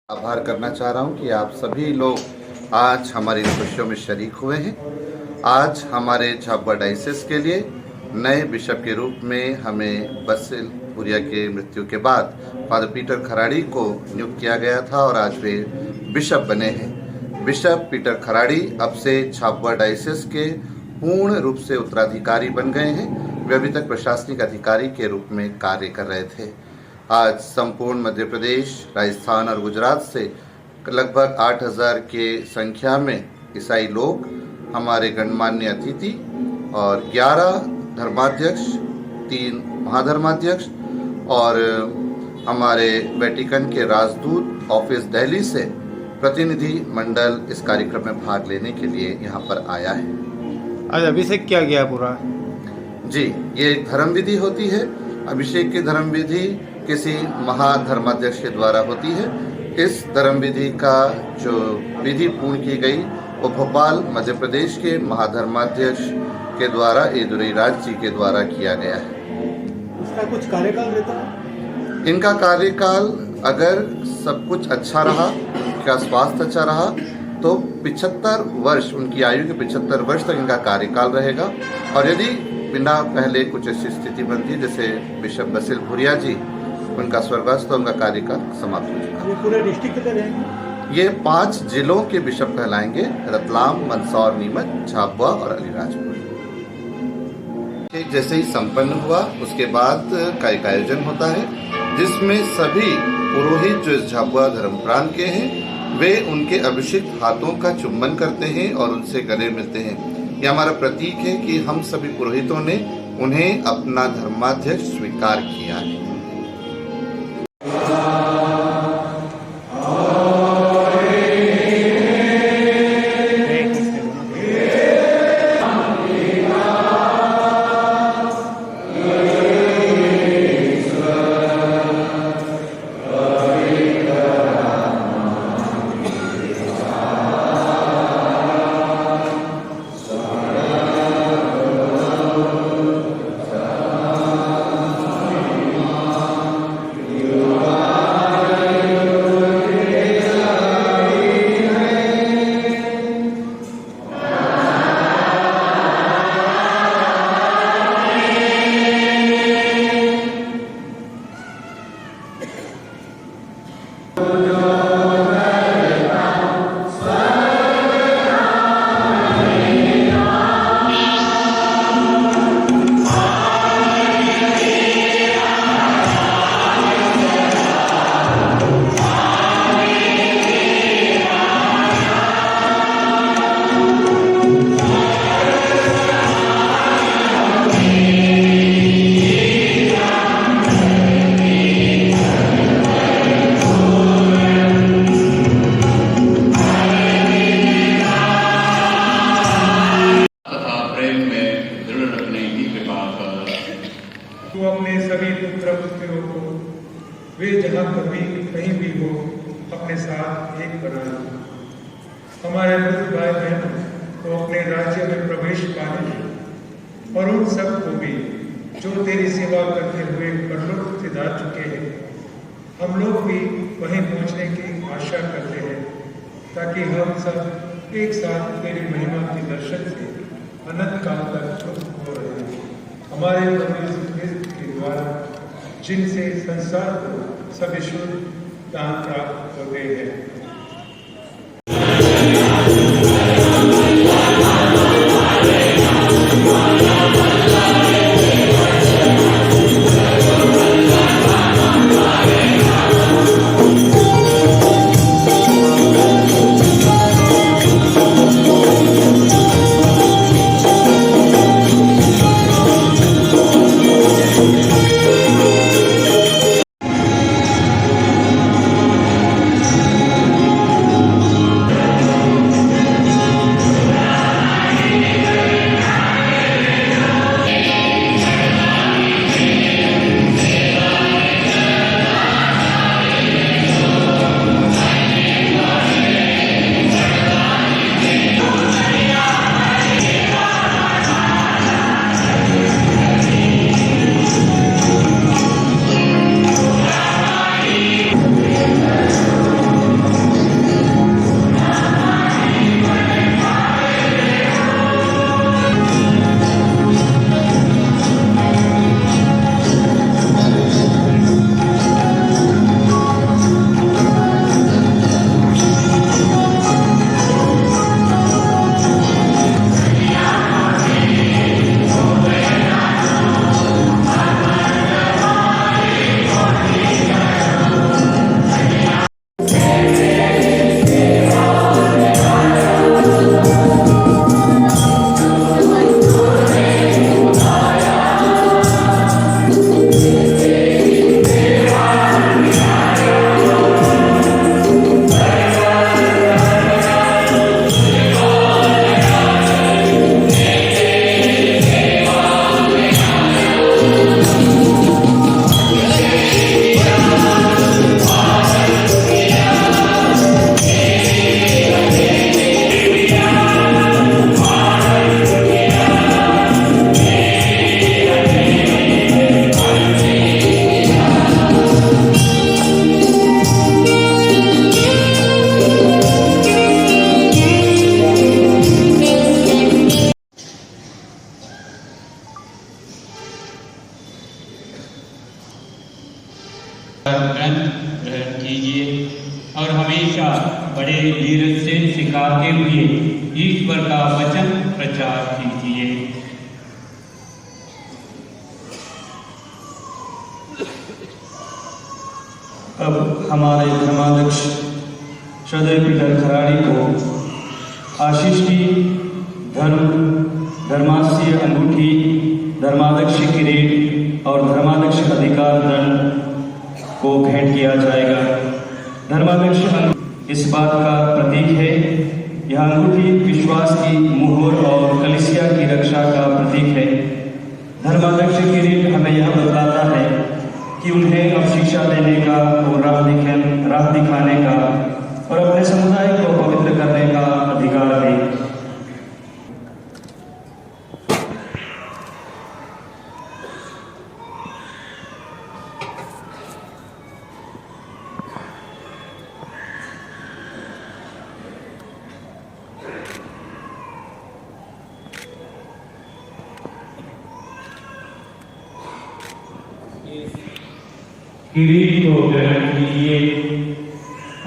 आभार करना चाह रहा हूं कि आप सभी लोग आज हमारी खुशियों में शरीक हुए हैं। आज हमारे झाबुआ डायसिस के लिए नए बिशप के रूप में हमें बसिल भूरिया के मृत्यु के बाद फादर पीटर खराड़ी को नियुक्त किया गया था और आज वे बिशप बने हैं। बिशप पीटर खराड़ी अब से झाबुआ डायसिस के पूर्ण रूप से उत्तराधिकारी बन गए हैं। वे अभी तक प्रशासनिक अधिकारी के रूप में कार्य कर रहे थे। आज संपूर्ण मध्य प्रदेश, राजस्थान और गुजरात से लगभग 8000 के संख्या में ईसाई लोग, हमारे गणमान्य अतिथि और 11 धर्माध्यक्ष, 3 महाधर्माध्यक्ष और हमारे वेटिकन के राजदूत ऑफिस दिल्ली से प्रतिनिधि मंडल इस कार्यक्रम में भाग लेने के लिए यहाँ पर आया है। आज अभिषेक किया गया पूरा जी, ये एक धर्म विधि होती है। अभिषेक की धर्म विधि किसी महाधर्माध्यक्ष के द्वारा होती है। इस धर्म विधि का जो विधि पूर्ण की गई वो भोपाल मध्य प्रदेश के महाधर्माध्यक्ष के द्वारा येदुरई राज जी के द्वारा किया गया है। इसका कुछ कार्यकाल रहता है? इनका कार्यकाल अगर सब कुछ अच्छा रहा, उनका स्वास्थ्य अच्छा रहा तो 75 वर्ष, उनकी आयु के 75 वर्ष तक इनका कार्यकाल रहेगा। और यदि बिना पहले कुछ ऐसी स्थिति बनती है जैसे बिशप बसिल भूरिया जी, उनका स्वर्गवास, तो उनका कार्यकाल समाप्त हो चुका। ये पूरे डिस्ट्रिक्ट के रहेंगे? ये 5 जिलों के बिशप कहलाएंगे: रतलाम, मंदसौर, नीमच, झाबुआ और अलीराजपुर। जैसे ही संपन्न हुआ उसके बाद का एक आयोजन होता है जिसमें सभी पुरोहित जो इस झाबुआ धर्म प्रांत के हैं वे उनके अभिषिक्त हाथों का चुम्बन करते हैं और उनसे गले मिलते हैं। यह हमारा प्रतीक है कि हम सभी पुरोहितों ने उन्हें अपना धर्माध्यक्ष स्वीकार किया है। तू अपने सभी पुत्र पुत्रियों को वे जहाँ कभी कहीं भी हो अपने साथ एक बना लो। हमारे बुद्ध भाई बहन को अपने राज्य में प्रवेश पाने और उन सब को भी जो तेरी सेवा करते हुए परलोक से जा चुके हैं, हम लोग भी वहीं पहुँचने की आशा करते हैं ताकि हम सब एक साथ तेरी महिमा के दर्शन से अनंत काल तक तृप्त हो रहे हैं। हमारे प्रभु यीशु क्रिस्त के द्वारा जिनसे संसार को सभी शुद्ध दान प्राप्त होते हैं। और हमेशा बड़े धीरज से सिखाते हुए ईश्वर का वचन प्रचार कीजिए। अब हमारे धर्माध्यक्ष श्रद्धेय पीटर खराड़ी को आशीष की धर्माशीय अंगूठी, धर्माध्यक्ष किरीट और धर्माध्यक्ष अधिकार दंड को भेंट किया जाएगा। धर्माध्यक्ष इस बात का प्रतीक है। यह अंगूठी विश्वास की मुहर और कलीसिया की रक्षा का प्रतीक है। धर्माध्यक्ष किरीट हमें यह बताता है कि उन्हें अब शिक्षा देने का और राह दिखाने का और अपने समुदाय को पवित्र करने का अधिकार है। किरीट को ग्रहण कीजिए।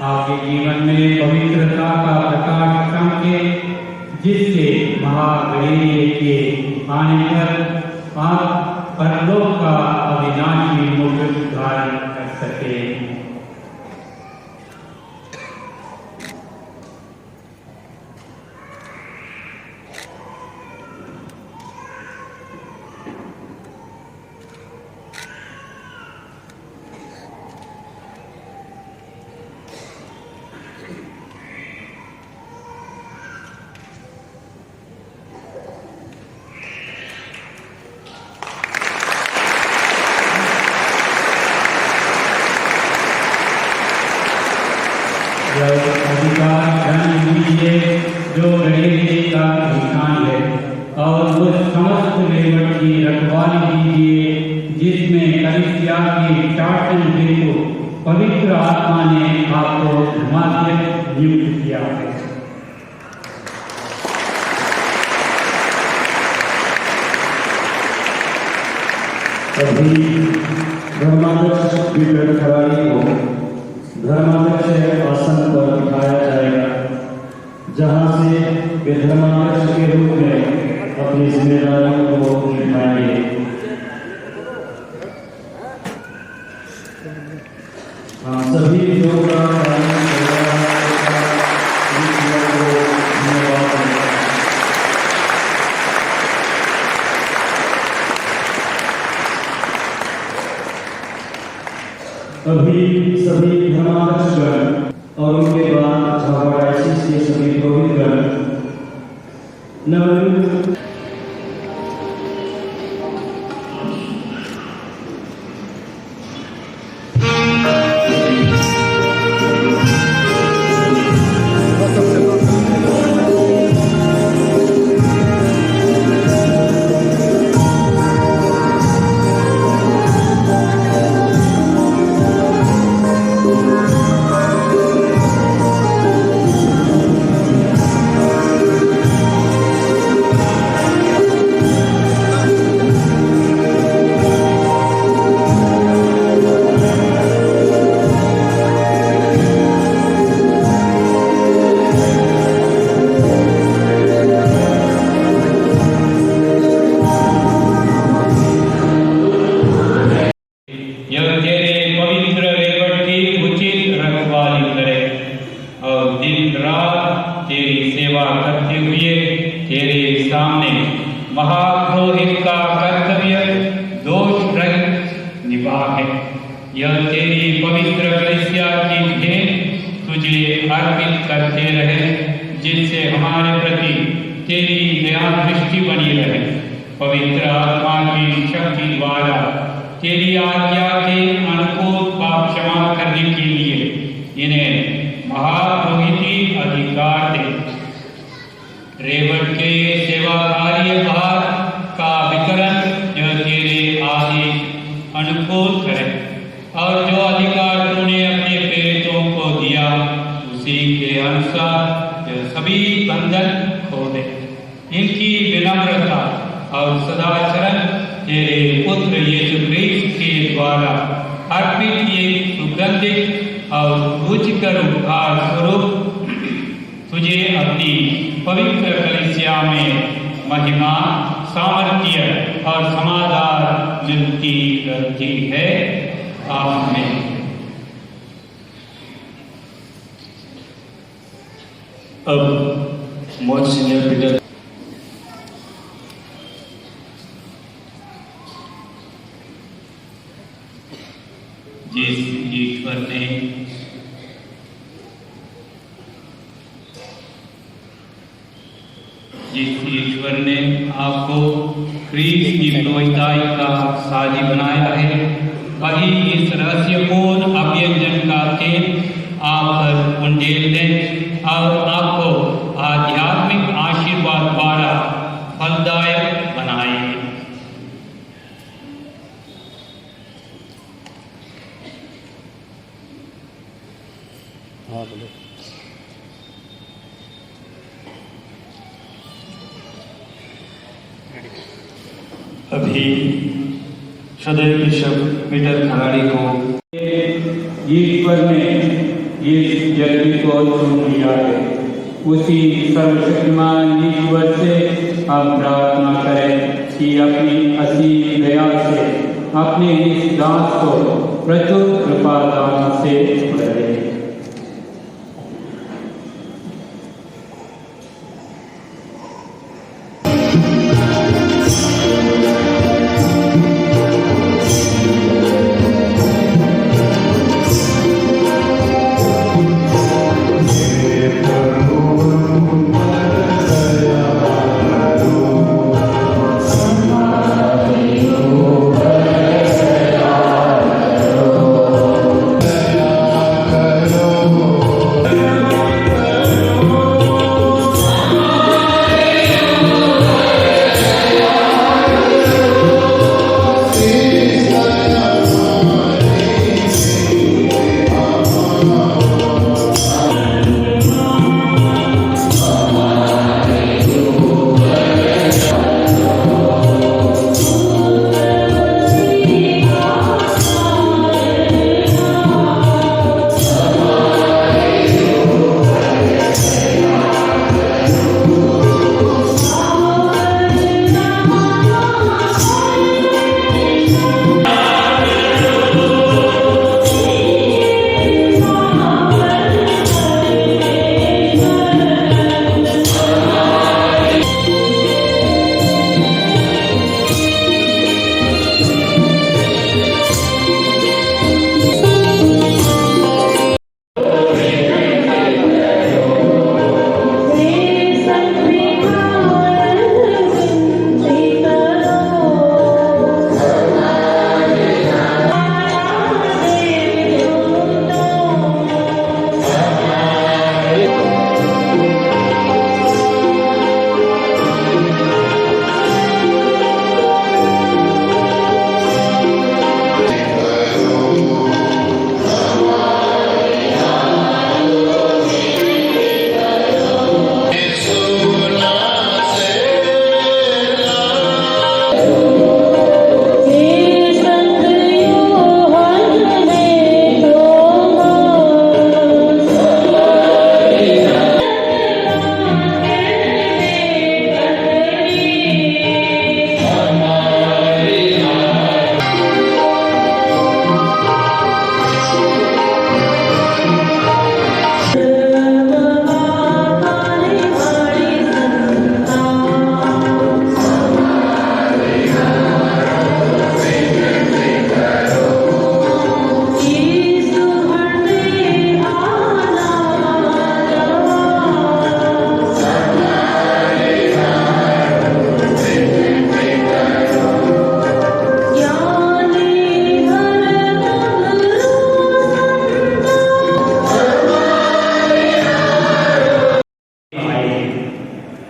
आपके जीवन में पवित्रता का प्रकाश चमके, जिससे महागणेश के आने पर आप परलोक का अविनाशी मुकुट धारण कर सके। अधिकार धन लीजिए जो गणेश जी का निशान है, और उस समस्त लेवट की रखवाली कीजिए जिसमें कलीसिया के शासन हेतु पवित्र आत्मा ने आपको धर्माध्यक्ष नियुक्त किया है। अभी धर्माध्यक्ष पीटर खराड़ी को धर्माध्यक्ष आसन पर बिठाया जाएगा, जहां से वे धर्माध्यक्ष के रूप में अपनी जिम्मेदारियों को निभाएंगे। हम सभी लोगों का अभी सभी धर्माध्यक्षगण और उनके बाद झाबुआ डायसिस के सभी पुरोहितगण नवनियुक्त महापुरोहित का कर्तव्य दोष रहित निभा है। यह तेरी पवित्र कलीसिया की भेंट तुझे अर्पित करते रहे, जिससे हमारे प्रति तेरी दया दृष्टि बनी रहे। पवित्र आत्मा की शक्ति द्वारा तेरी आज्ञा के अनुकूल पाप क्षमा करने के लिए इन्हें महापुरोहिती अधिकार दे। रेवट के सेवा कार्य भार का वितरण यह तेरे आदेश अनुकूल करे, और जो अधिकार तूने अपने प्रेरितों को दिया उसी के अनुसार यह सभी बंधन खो दे। इनकी विनम्रता और सदाचरण तेरे पुत्र यीशु क्रिस्त के द्वारा अर्पित ये सुगंधित और रुचिकर उपहार स्वरूप तुझे अपनी पवित्र कलीसिया में महिमा, सामर्थ्य और समाधान मिलती रहती है। आमीन। अब मोन्सिन्योर पीटर जिस ईश्वर ने आपको ख्रीस्त की प्रवक्ताई का साजी बनाया है, वही इस रहस्यपूर्ण अभ्यंजन का तेल आप पर उंडेल दें और आपको आध्यात्मिक आशीर्वाद द्वारा फलदायक बनाए। हाँ बोलो। अभी सदैव बिशप पीटर खराड़ी को ईश्वर ने इस जगत को चुन लिया है। उसी सर्वशक्तिमान ईश्वर से हम प्रार्थना करें कि अपनी असीम दया से अपने इस दास को प्रचुर कृपा दान से भरे।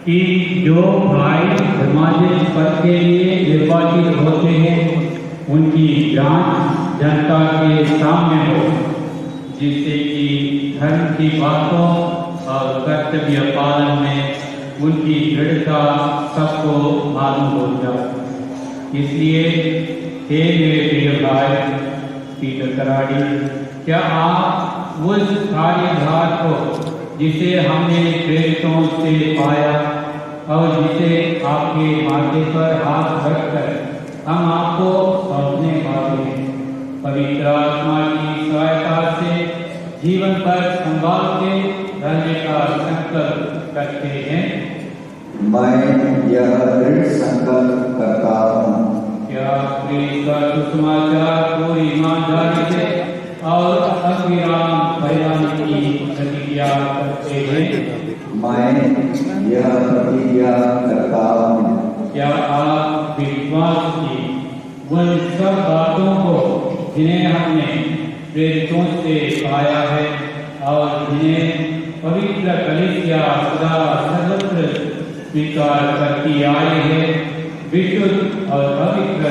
कि जो भाई धर्माध्यक्ष पद के लिए निर्वाचित होते हैं उनकी जांच जनता के सामने हो, जिससे कि धर्म की बातों और कर्तव्य पालन में उनकी दृढ़ता सबको मालूम हो जाए। इसलिए हे मेरे प्रिय भाई पीटर कराड़ी, क्या आप उस कार्यभार को जिसे हमने प्रेरितों से पाया और जिसे आपके माथे पर हाथ रखकर हम आपको सौंपने वाले हैं। पवित्र आत्मा की सहायता से जीवन पर संभाल के रहने का संकल्प करते हैं। मैं यह दृढ़ संकल्प करता हूँ। क्या प्रेम का सुसमाचार पूरी ईमानदारी से और अविराम फैलाने की प्रतिज्ञा करते हैं। मैं यह प्रतिज्ञा करता हूँ। क्या आप विश्वास की उन सब बातों को जिन्हें हमने प्रेरितों से पाया है और जिन्हें पवित्र कलीसिया सदा सर्वत्र स्वीकार करती आई है, विशुद्ध और पवित्र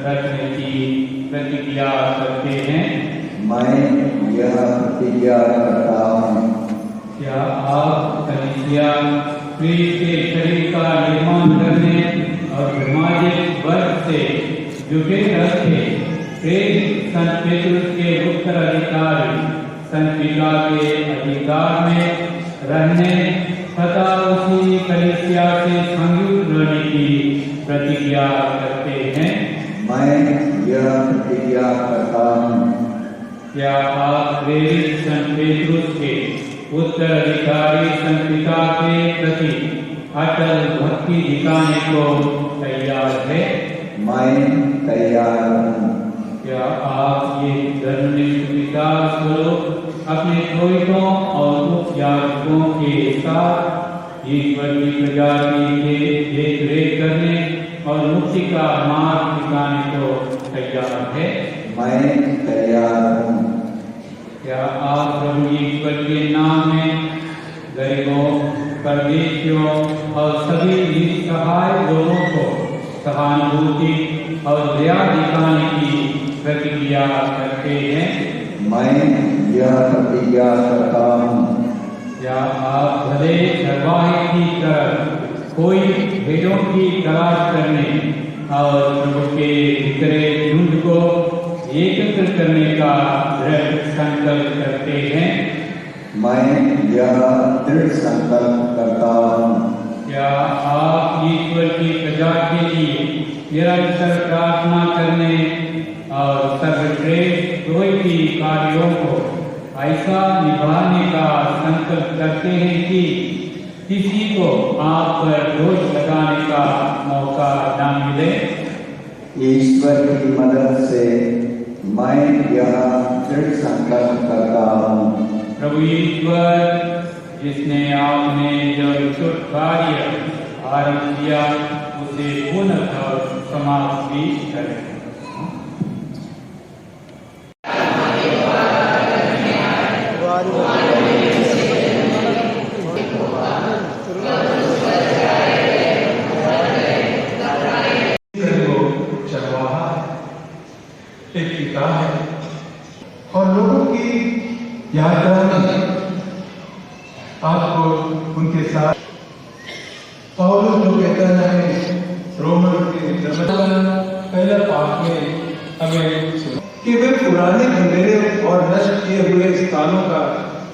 रखने की प्रतिज्ञा करते हैं। मैं यह प्रतिज्ञा करता हूँ। क्या आप कलीसिया क्रिस्त के शरीर का निर्माण करने और सामाजिक वर्ग से जुटे रहते प्रेरित संत पेट्रुस के उत्तराधिकारी संत पीटा के अधिकार में रहने तथा उसी कलीसिया से संयुक्त रहने की प्रतिज्ञा करते हैं। मैं यह प्रतिज्ञा करता हूँ। क्या आप प्रेरित संत पेट्रुस के उत्तराधिकारी संत पीटा के प्रति अटल भक्ति दिखाने को तैयार है? मैं तैयार हूँ। क्या आप ये धर्मनिष्ठ पिता स्वरूप अपने पुरोहितों और उपयाजकों के साथ ईश्वर की प्रजाति के देख रेख करने और मुक्ति का मार्ग दिखाने को तैयार है? मैं तैयार हूँ। क्या आप प्रभु ईश्वर के नाम में गरीबों, परदेशियों और सभी निसहाय लोगों को सहानुभूति और दया दिखाने की प्रतिज्ञा करते हैं? मैं यह प्रतिज्ञा करता हूँ। क्या आप भले धरवाही की तरह कोई भेड़ों की तलाश करने और प्रभु के बिखरे झुंड को एकत्र करने का दृढ़ संकल्प करते हैं? मैं यह दृढ़ संकल्प करता हूँ। क्या आप ईश्वर की प्रजा के लिए निरंतर प्रार्थना करने और सर्वश्रेष्ठ पुरोहिती कार्यों को ऐसा निभाने का संकल्प करते हैं कि किसी को आप पर दोष लगाने का मौका न मिले? ईश्वर की मदद से मैं यह दृढ़ संकल्प करता हूँ। प्रभु ईश्वर, जिसने आपने जो शुभ कार्य आरंभ किया उसे पूर्णतः समाप्त भी करें। एक पिता है और लोगों की यात्रा में आपको उनके साथ पौलुस जो कहता है रोमन के पहला पाठ में हमें कि वे पुराने खंडेरे और नष्ट किए हुए स्थानों का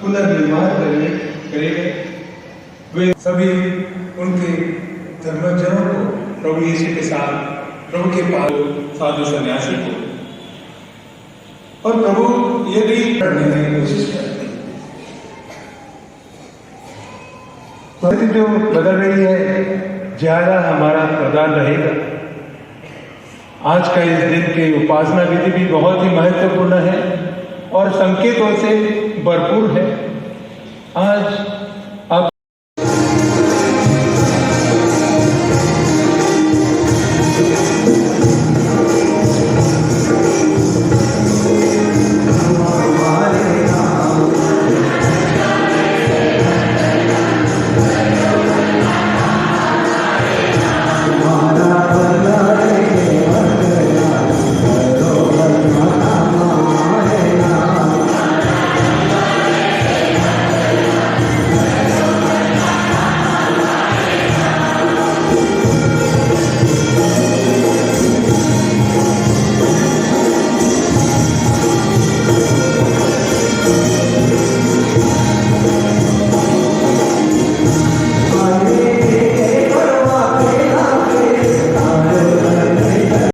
पुनर्निर्माण करेंगे। वे सभी उनके धर्मजनों को प्रभु यीशु के साथ प्रभु के पास साधु सन्यासी को और प्रभु ये भी करने की कोशिश करते हैं। परिस्थिति जो बदल रही है, ज्यादा हमारा प्रदान रहेगा। आज का इस दिन की उपासना विधि भी बहुत ही महत्वपूर्ण है और संकेतों से भरपूर है। आज